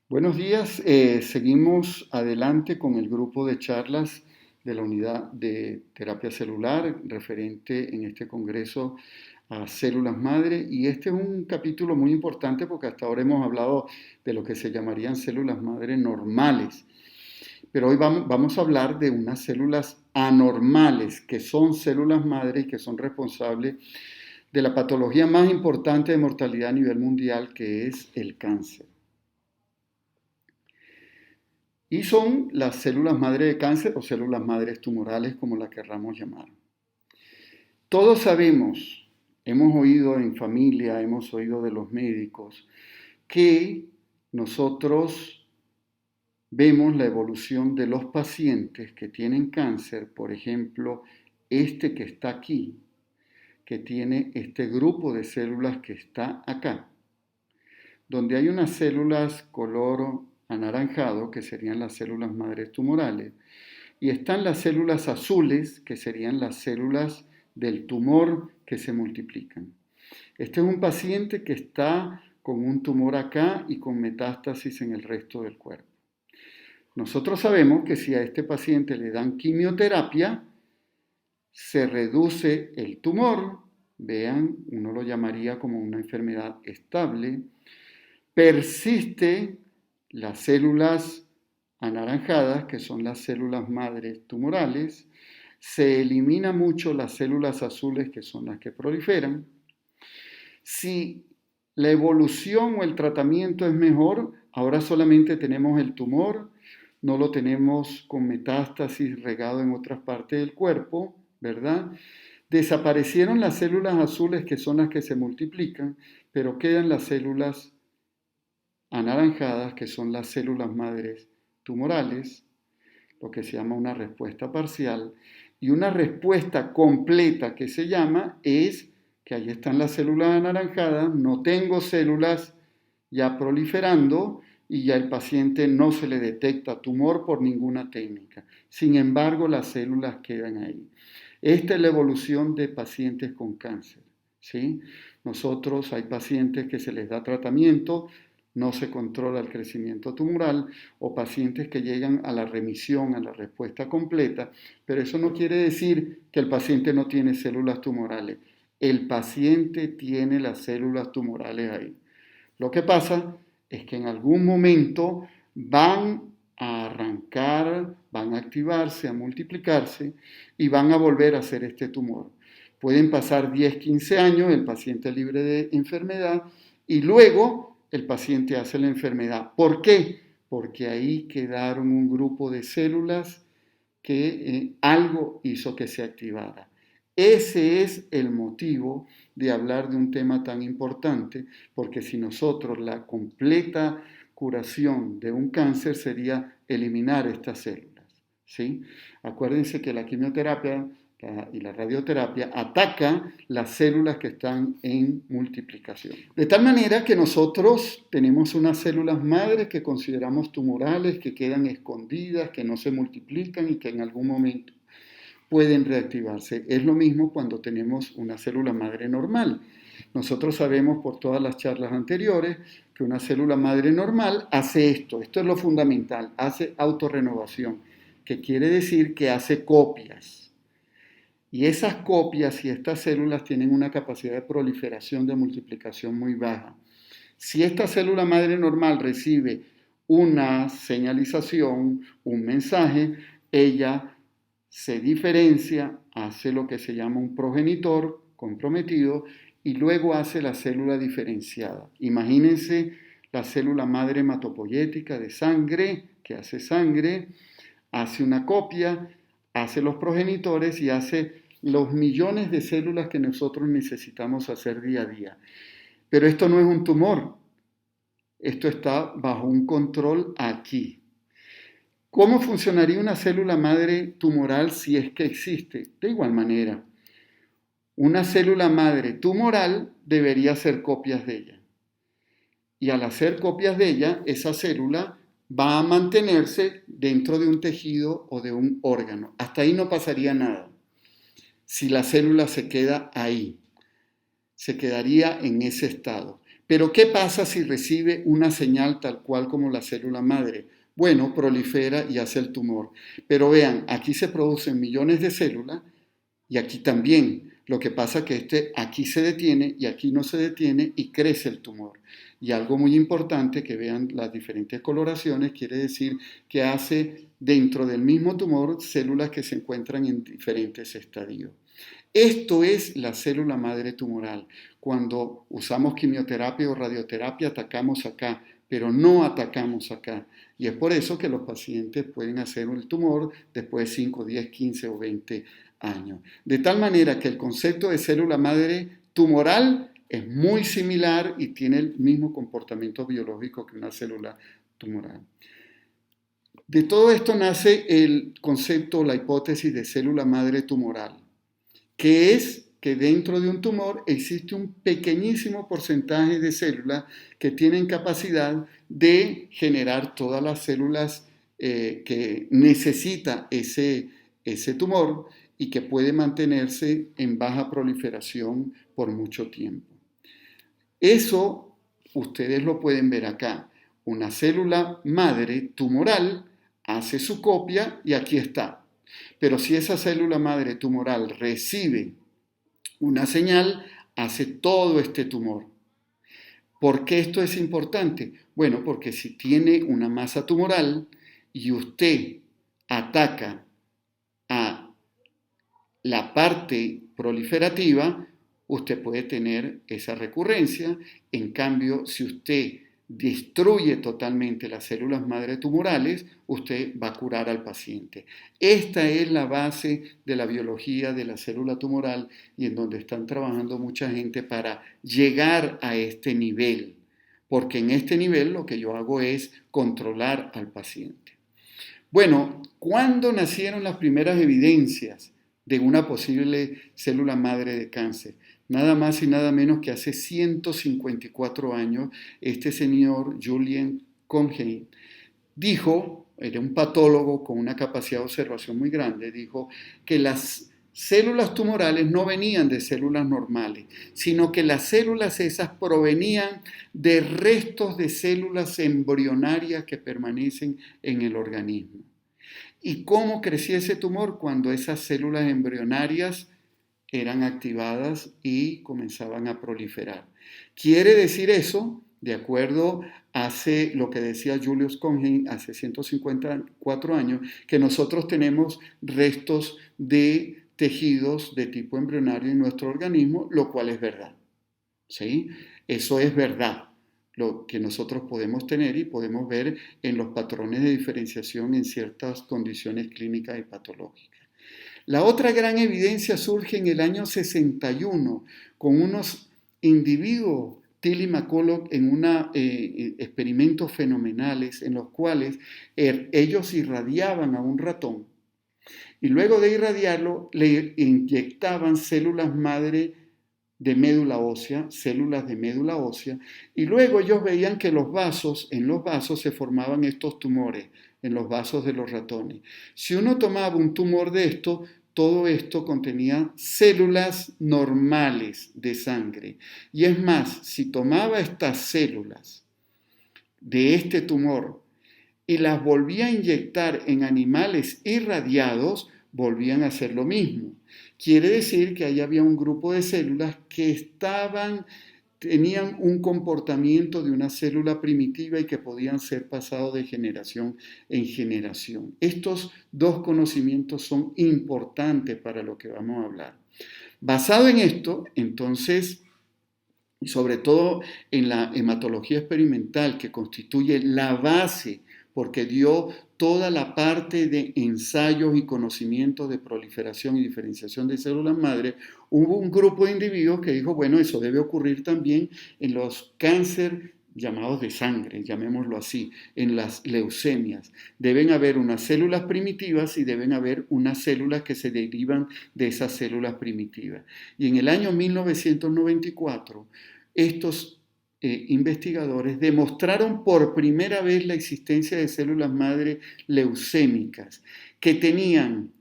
Buenos días, seguimos adelante con el grupo de charlas de la unidad de terapia celular referente en este congreso a células madre y este es un capítulo muy importante porque hasta ahora hemos hablado de lo que se llamarían células madre normales, pero hoy vamos a hablar de unas células anormales que son células madre y que son responsables de la patología más importante de mortalidad a nivel mundial que es el cáncer. Y son las células madre de cáncer o células madres tumorales, como las querramos llamar. Todos sabemos, hemos oído en familia, hemos oído de los médicos, que nosotros vemos la evolución de los pacientes que tienen cáncer, por ejemplo, este que está aquí, que tiene este grupo de células que está acá, donde hay unas células color anaranjado, que serían las células madres tumorales, y están las células azules, que serían las células del tumor que se multiplican. Este es un paciente que está con un tumor acá y con metástasis en el resto del cuerpo. Nosotros sabemos que si a este paciente le dan quimioterapia, se reduce el tumor, vean, uno lo llamaría como una enfermedad estable, persiste las células anaranjadas, que son las células madres tumorales, se elimina mucho las células azules, que son las que proliferan. Si la evolución o el tratamiento es mejor, ahora solamente tenemos el tumor, no lo tenemos con metástasis regado en otras partes del cuerpo, ¿verdad? Desaparecieron las células azules, que son las que se multiplican, pero quedan las células anaranjadas, que son las células madres tumorales, lo que se llama una respuesta parcial, y una respuesta completa que se llama es que ahí están las células anaranjadas, no tengo células ya proliferando y ya el paciente no se le detecta tumor por ninguna técnica. Sin embargo, las células quedan ahí. Esta es la evolución de pacientes con cáncer, ¿sí? Nosotros hay pacientes que se les da tratamiento, no se controla el crecimiento tumoral, o pacientes que llegan a la remisión, a la respuesta completa, pero eso no quiere decir que el paciente no tiene células tumorales. El paciente tiene las células tumorales ahí. Lo que pasa es que en algún momento van a arrancar, van a activarse, a multiplicarse y van a volver a hacer este tumor. Pueden pasar 10, 15 años, el paciente libre de enfermedad, y luego el paciente hace la enfermedad. ¿Por qué? Porque ahí quedaron un grupo de células que algo hizo que se activara. Ese es el motivo de hablar de un tema tan importante, porque si nosotros la completa curación de un cáncer sería eliminar estas células, ¿sí? Acuérdense que la quimioterapia y la radioterapia ataca las células que están en multiplicación. De tal manera que nosotros tenemos unas células madres que consideramos tumorales, que quedan escondidas, que no se multiplican y que en algún momento pueden reactivarse. Es lo mismo cuando tenemos una célula madre normal. Nosotros sabemos por todas las charlas anteriores que una célula madre normal hace esto es lo fundamental, hace autorrenovación, que quiere decir que hace copias. Y esas copias y estas células tienen una capacidad de proliferación, de multiplicación muy baja. Si esta célula madre normal recibe una señalización, un mensaje, ella se diferencia, hace lo que se llama un progenitor comprometido y luego hace la célula diferenciada. Imagínense la célula madre hematopoyética de sangre, que hace sangre, hace una copia, hace los progenitores y hace los millones de células que nosotros necesitamos hacer día a día. Pero esto no es un tumor, esto está bajo un control aquí. ¿Cómo funcionaría una célula madre tumoral si es que existe? De igual manera, una célula madre tumoral debería hacer copias de ella. Y al hacer copias de ella, esa célula va a mantenerse dentro de un tejido o de un órgano. Hasta ahí no pasaría nada. Si la célula se queda ahí, se quedaría en ese estado. Pero ¿qué pasa si recibe una señal tal cual como la célula madre? Bueno, prolifera y hace el tumor. Pero vean, aquí se producen millones de células y aquí también. Lo que pasa es que aquí se detiene y aquí no se detiene y crece el tumor. Y algo muy importante, que vean las diferentes coloraciones, quiere decir que hace dentro del mismo tumor células que se encuentran en diferentes estadios. Esto es la célula madre tumoral. Cuando usamos quimioterapia o radioterapia atacamos acá, pero no atacamos acá. Y es por eso que los pacientes pueden hacer el tumor después de 5, 10, 15 o 20 años. De tal manera que el concepto de célula madre tumoral es muy similar y tiene el mismo comportamiento biológico que una célula tumoral. De todo esto nace el concepto o la hipótesis de célula madre tumoral, que es que dentro de un tumor existe un pequeñísimo porcentaje de células que tienen capacidad de generar todas las células que necesita ese tumor y que puede mantenerse en baja proliferación por mucho tiempo. Eso ustedes lo pueden ver acá. Una célula madre tumoral hace su copia y aquí está. Pero si esa célula madre tumoral recibe una señal, hace todo este tumor. ¿Por qué esto es importante? Bueno, porque si tiene una masa tumoral y usted ataca a la parte proliferativa, usted puede tener esa recurrencia. En cambio, si usted destruye totalmente las células madre tumorales, usted va a curar al paciente. Esta es la base de la biología de la célula tumoral y en donde están trabajando mucha gente para llegar a este nivel, porque en este nivel lo que yo hago es controlar al paciente. Bueno, ¿cuándo nacieron las primeras evidencias de una posible célula madre de cáncer? Nada más y nada menos que hace 154 años, este señor Julian Conheim dijo, era un patólogo con una capacidad de observación muy grande, dijo que las células tumorales no venían de células normales, sino que las células esas provenían de restos de células embrionarias que permanecen en el organismo. ¿Y cómo crecía ese tumor? Cuando esas células embrionarias eran activadas y comenzaban a proliferar. Quiere decir eso, de acuerdo a lo que decía Julius Conheim hace 154 años, que nosotros tenemos restos de tejidos de tipo embrionario en nuestro organismo, lo cual es verdad. ¿Sí? Eso es verdad, lo que nosotros podemos tener y podemos ver en los patrones de diferenciación en ciertas condiciones clínicas y patológicas. La otra gran evidencia surge en el año 61 con unos individuos, Till y McCulloch, en unos experimentos fenomenales en los cuales ellos irradiaban a un ratón y luego de irradiarlo le inyectaban células madre de médula ósea, células de médula ósea, y luego ellos veían que en los vasos se formaban estos tumores, en los vasos de los ratones. Si uno tomaba un tumor de esto, todo esto contenía células normales de sangre. Y es más, si tomaba estas células de este tumor y las volvía a inyectar en animales irradiados, volvían a hacer lo mismo. Quiere decir que ahí había un grupo de células que tenían un comportamiento de una célula primitiva y que podían ser pasados de generación en generación. Estos dos conocimientos son importantes para lo que vamos a hablar. Basado en esto, entonces, y sobre todo en la hematología experimental, que constituye la base, porque dio toda la parte de ensayos y conocimientos de proliferación y diferenciación de células madre, hubo un grupo de individuos que dijo, bueno, eso debe ocurrir también en los cánceres llamados de sangre, llamémoslo así, en las leucemias. Deben haber unas células primitivas y deben haber unas células que se derivan de esas células primitivas. Y en el año 1994, estos investigadores demostraron por primera vez la existencia de células madre leucémicas que tenían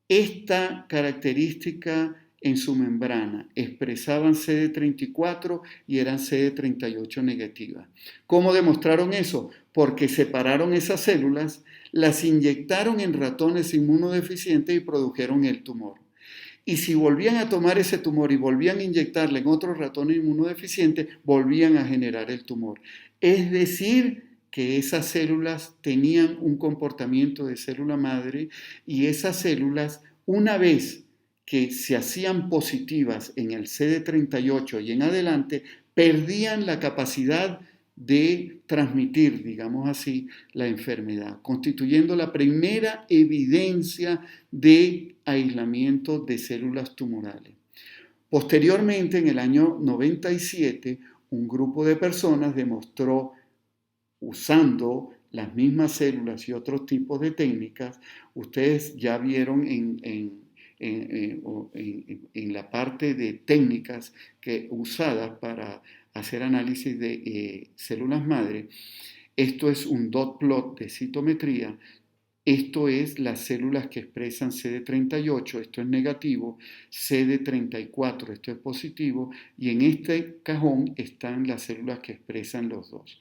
esta característica en su membrana expresaban CD34 y eran CD38 negativas. ¿Cómo demostraron eso? Porque separaron esas células, las inyectaron en ratones inmunodeficientes y produjeron el tumor. Y si volvían a tomar ese tumor y volvían a inyectarle en otros ratones inmunodeficientes, volvían a generar el tumor. Es decir, que esas células tenían un comportamiento de célula madre y esas células, una vez que se hacían positivas en el CD38 y en adelante, perdían la capacidad de transmitir, digamos así, la enfermedad, constituyendo la primera evidencia de aislamiento de células tumorales. Posteriormente, en el año 97, un grupo de personas demostró, usando las mismas células y otros tipos de técnicas, ustedes ya vieron en la parte de técnicas usadas para hacer análisis de células madre. Esto es un dot plot de citometría. Esto es las células que expresan CD38, esto es negativo, CD34, esto es positivo, y en este cajón están las células que expresan los dos.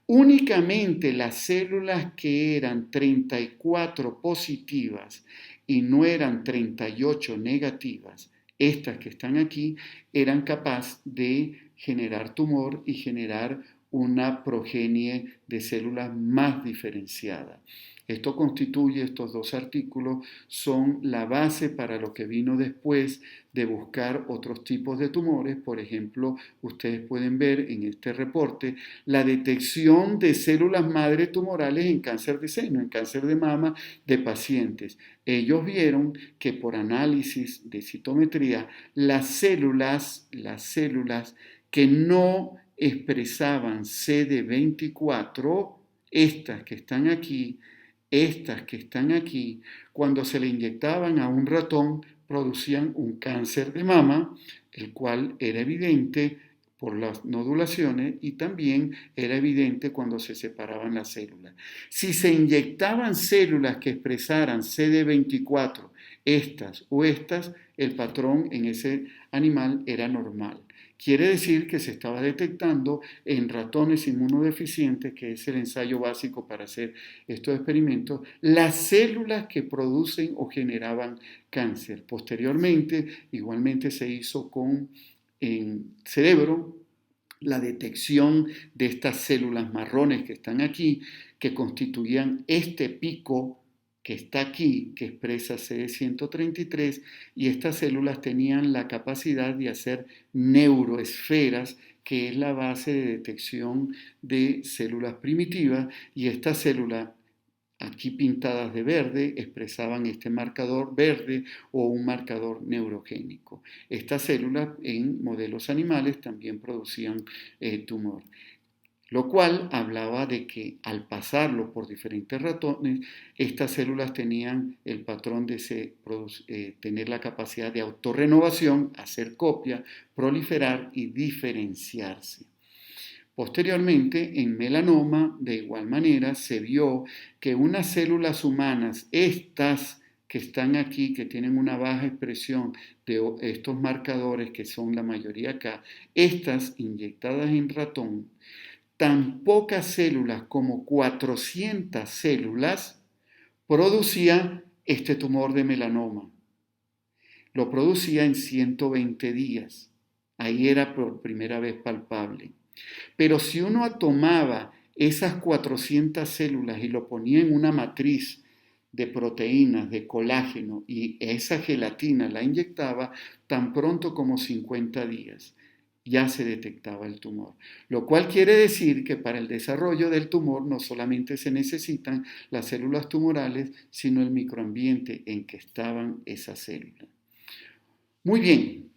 Únicamente las células que eran 34 positivas y no eran 38 negativas, estas que están aquí, eran capaces de generar tumor y generar una progenie de células más diferenciada. Esto constituye, estos dos artículos son la base para lo que vino después de buscar otros tipos de tumores. Por ejemplo, ustedes pueden ver en este reporte la detección de células madre tumorales en cáncer de seno, en cáncer de mama de pacientes. Ellos vieron que por análisis de citometría, las células que no expresaban CD24, estas que están aquí, cuando se le inyectaban a un ratón, producían un cáncer de mama, el cual era evidente por las nodulaciones y también era evidente cuando se separaban las células. Si se inyectaban células que expresaran CD24, estas o estas, el patrón en ese animal era normal. Quiere decir que se estaba detectando en ratones inmunodeficientes, que es el ensayo básico para hacer estos experimentos, las células que producen o generaban cáncer. Posteriormente, igualmente se hizo con en cerebro la detección de estas células marrones que están aquí, que constituían este pico que está aquí, que expresa CD133, y estas células tenían la capacidad de hacer neuroesferas, que es la base de detección de células primitivas, y estas células aquí pintadas de verde expresaban este marcador verde o un marcador neurogénico. Estas células en modelos animales también producían tumor, lo cual hablaba de que al pasarlo por diferentes ratones, estas células tenían el patrón de tener la capacidad de autorrenovación, hacer copia, proliferar y diferenciarse. Posteriormente, en melanoma, de igual manera, se vio que unas células humanas, estas que están aquí, que tienen una baja expresión de estos marcadores, que son la mayoría acá, estas inyectadas en ratón, tan pocas células como 400 células producían este tumor de melanoma. Lo producía en 120 días. Ahí era por primera vez palpable. Pero si uno tomaba esas 400 células y lo ponía en una matriz de proteínas, de colágeno, y esa gelatina la inyectaba, tan pronto como 50 días ya se detectaba el tumor. Lo cual quiere decir que para el desarrollo del tumor no solamente se necesitan las células tumorales, sino el microambiente en que estaban esas células. Muy bien.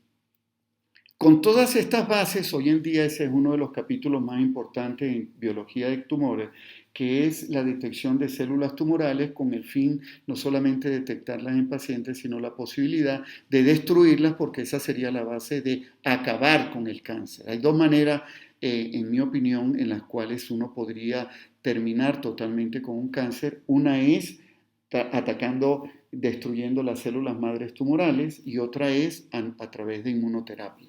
Con todas estas bases, hoy en día ese es uno de los capítulos más importantes en biología de tumores, que es la detección de células tumorales con el fin no solamente de detectarlas en pacientes, sino la posibilidad de destruirlas, porque esa sería la base de acabar con el cáncer. Hay dos maneras, en mi opinión, en las cuales uno podría terminar totalmente con un cáncer. Una es atacando destruyendo las células madres tumorales y otra es a través de inmunoterapia.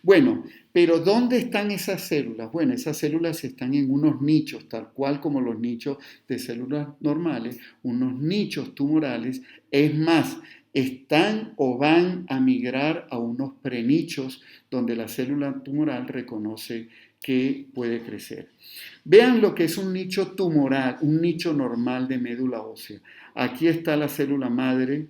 Bueno, pero ¿dónde están esas células? Bueno, esas células están en unos nichos, tal cual como los nichos de células normales, unos nichos tumorales. Es más, están o van a migrar a unos prenichos donde la célula tumoral reconoce que puede crecer. Vean lo que es un nicho tumoral, un nicho normal de médula ósea. Aquí está la célula madre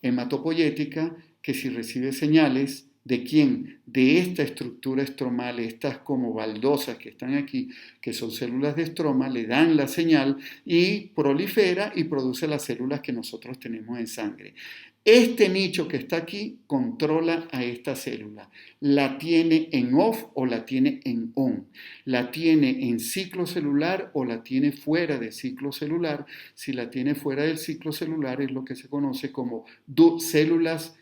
hematopoyética que si recibe señales, ¿de quién? De esta estructura estromal, estas como baldosas que están aquí, que son células de estroma, le dan la señal y prolifera y produce las células que nosotros tenemos en sangre. Este nicho que está aquí controla a esta célula. La tiene en off o la tiene en on. La tiene en ciclo celular o la tiene fuera de ciclo celular. Si la tiene fuera del ciclo celular es lo que se conoce como células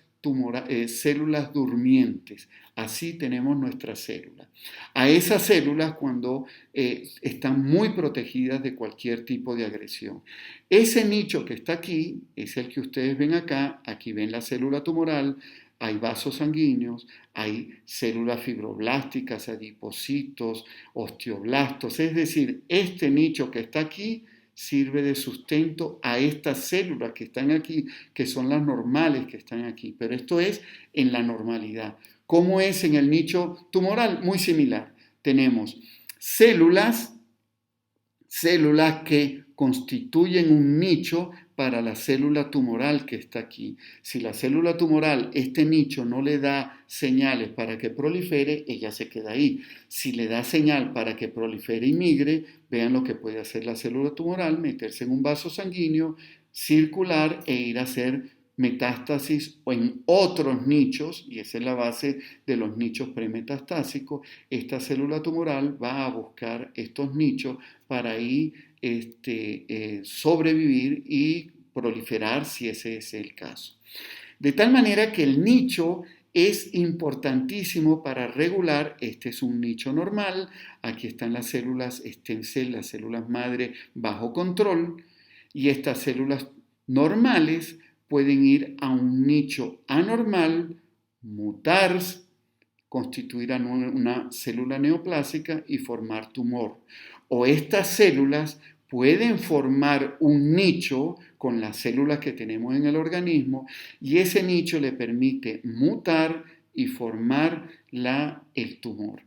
células durmientes. Así tenemos nuestras células. A esas células cuando están muy protegidas de cualquier tipo de agresión. Ese nicho que está aquí es el que ustedes ven acá. Aquí ven la célula tumoral. Hay vasos sanguíneos, hay células fibroblásticas, adipocitos, osteoblastos. Es decir, este nicho que está aquí sirve de sustento a estas células que están aquí, que son las normales que están aquí. Pero esto es en la normalidad. ¿Cómo es en el nicho tumoral? Muy similar. Tenemos células que constituyen un nicho para la célula tumoral que está aquí. Si la célula tumoral, este nicho no le da señales para que prolifere, ella se queda ahí. Si le da señal para que prolifere y migre, vean lo que puede hacer la célula tumoral, meterse en un vaso sanguíneo, circular e ir a hacer metástasis o en otros nichos, y esa es la base de los nichos premetastásicos. Esta célula tumoral va a buscar estos nichos para ahí sobrevivir y proliferar si ese es el caso. De tal manera que el nicho es importantísimo para regular. Este es un nicho normal. Aquí están las células stem cell, las células madre bajo control, y estas células normales pueden ir a un nicho anormal, mutar, constituir una célula neoplásica y formar tumor. O estas células pueden formar un nicho con las células que tenemos en el organismo y ese nicho le permite mutar y formar el tumor.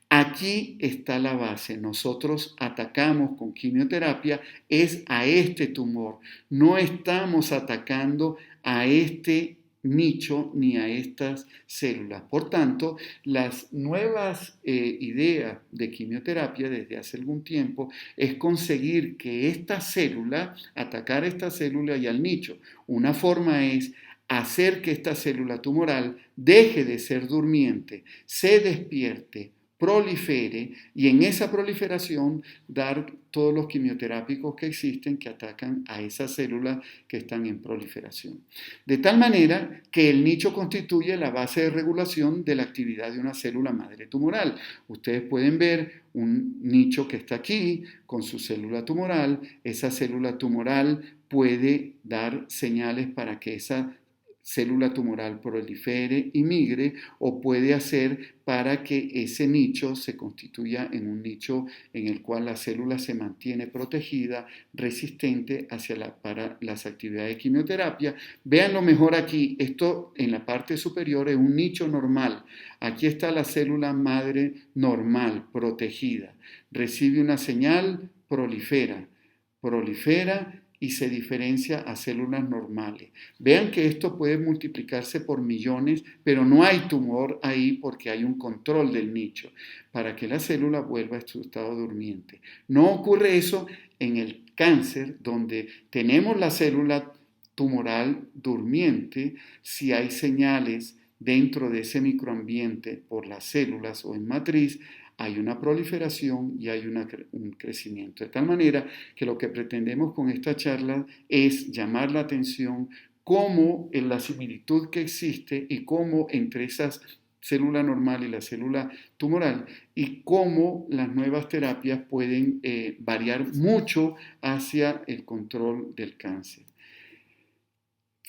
Aquí está la base. Nosotros atacamos con quimioterapia es a este tumor. No estamos atacando a este nicho ni a estas células. Por tanto, las nuevas ideas de quimioterapia desde hace algún tiempo es conseguir que esta célula, atacar a esta célula y al nicho. Una forma es hacer que esta célula tumoral deje de ser durmiente, se despierte, prolifere y en esa proliferación dar todos los quimioterápicos que existen que atacan a esas células que están en proliferación. De tal manera que el nicho constituye la base de regulación de la actividad de una célula madre tumoral. Ustedes pueden ver un nicho que está aquí con su célula tumoral. Esa célula tumoral puede dar señales para que esa célula tumoral prolifere y migre o puede hacer para que ese nicho se constituya en un nicho en el cual la célula se mantiene protegida, resistente para las actividades de quimioterapia. Véanlo mejor aquí, esto en la parte superior es un nicho normal. Aquí está la célula madre normal, protegida. Recibe una señal, prolifera y se diferencia a células normales. Vean que esto puede multiplicarse por millones, pero no hay tumor ahí porque hay un control del nicho para que la célula vuelva a su estado durmiente. No ocurre eso en el cáncer, donde tenemos la célula tumoral durmiente. Si hay señales dentro de ese microambiente por las células o en matriz, hay una proliferación y hay un crecimiento. De tal manera que lo que pretendemos con esta charla es llamar la atención cómo en la similitud que existe y cómo entre esas célula normal y la célula tumoral y cómo las nuevas terapias pueden variar mucho hacia el control del cáncer.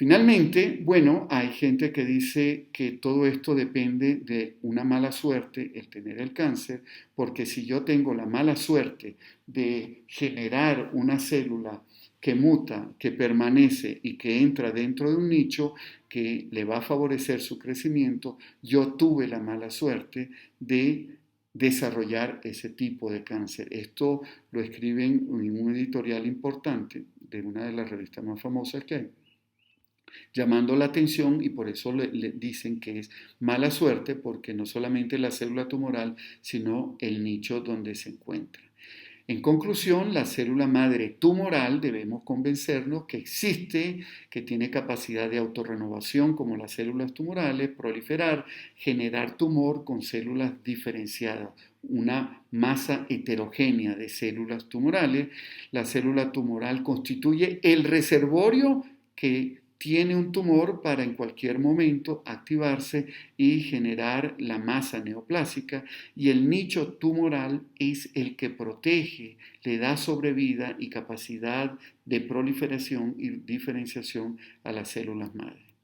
Finalmente, bueno, hay gente que dice que todo esto depende de una mala suerte, el tener el cáncer, porque si yo tengo la mala suerte de generar una célula que muta, que permanece y que entra dentro de un nicho que le va a favorecer su crecimiento, yo tuve la mala suerte de desarrollar ese tipo de cáncer. Esto lo escriben en un editorial importante de una de las revistas más famosas que hay, llamando la atención, y por eso le dicen que es mala suerte, porque no solamente la célula tumoral, sino el nicho donde se encuentra. En conclusión, la célula madre tumoral debemos convencernos que existe, que tiene capacidad de autorrenovación como las células tumorales, proliferar, generar tumor con células diferenciadas, una masa heterogénea de células tumorales. La célula tumoral constituye el reservorio que tiene un tumor para en cualquier momento activarse y generar la masa neoplásica, y el nicho tumoral es el que protege, le da sobrevida y capacidad de proliferación y diferenciación a las células madre.